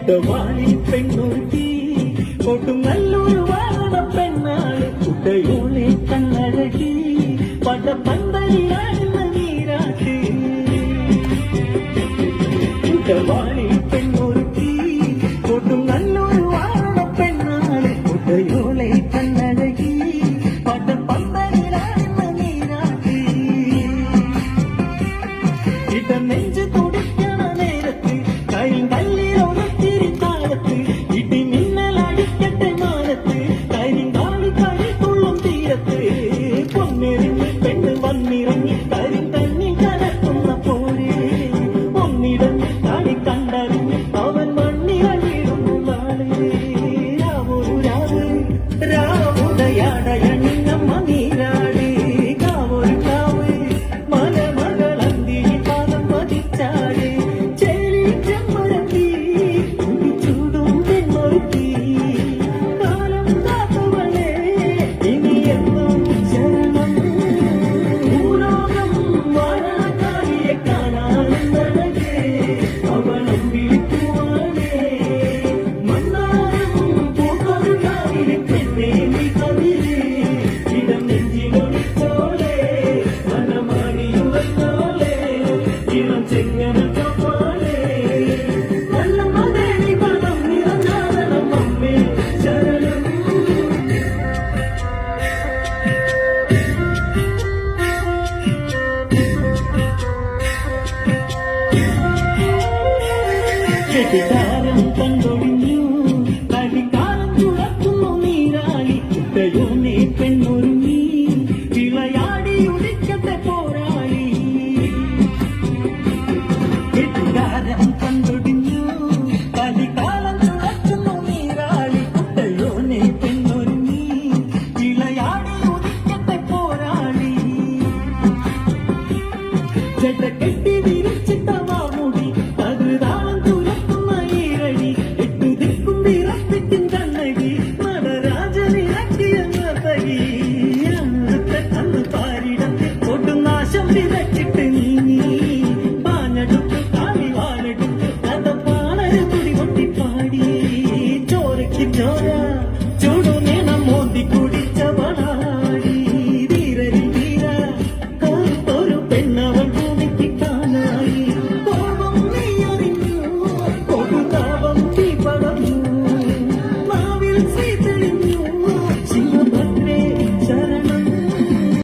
കുട്ടവാളി പെണ്ണൊരുക്കി കൊടുങ്ങല്ലൂർ വാഴ പെണ്ണാള് കുട്ടയോളെ കണ്ണഴകി പടപ്പന്തലിലാടുന്ന നീരാട്ടി കുട്ടവാളി പെണ്ണൊരുക്കി കൊടുങ്ങല്ലൂർ വാഴ പെണ്ണാള് കുട്ടയോളെ കണ്ണഴകി പടപ്പന്തലിലാടുന്ന നീരാട്ടി ഇട നെഞ്ച് തുടിക്കണ നേരത്ത് കരിങ്കല്ലിലൊരുത്തിരി താഴത്ത് ഇടി മിന്നലടിക്കട്ടെ മാനത്ത് കരിങ്കാളി കളി തുള്ളും തീരത്ത് പൊന്നെറിഞ്ഞ് പെണ്ണ് വന്നിറങ്ങി കരിന്തണ്ണി കലക്കുന്ന പോലെ ഒന്നിടന്ന് കളി കണ്ടറിഞ്ഞ് അവൻ മണ്ണിറങ്ങിടുന്നു നാളെ രാവൊരു രാവ് രാവുടയാടയണിഞ്ഞമ്മ നീരാടി കാവൊരു കാവ് മലമകളന്തിരി പാദം പതിച്ചാടി ചേരി ചെമ്മരത്തി ചൂടും പെണ്ണൊരുക്കി കാലം കാത്തവളെ ഇനി എന്നും ശരണം ഭൂലോകം വാഴക്കാരിയെ കാണാനെന്നഴകേ അവളം വിളിക്കുവാനേ മണ്ണാരം പൂക്കൊരു കാവിലെ പെണ്ണേ നീ കവിരേ ഇടം നെഞ്ചിലൊളിച്ചോളെ മനമാടിയുവന്നോളെ ഇളം ചെങ്ങന കപ്പാളെ നല്ലമ്മ ദേവി പദം നിറഞ്ഞാടണം അമ്മേ ശരണം കെട്ടിട്ട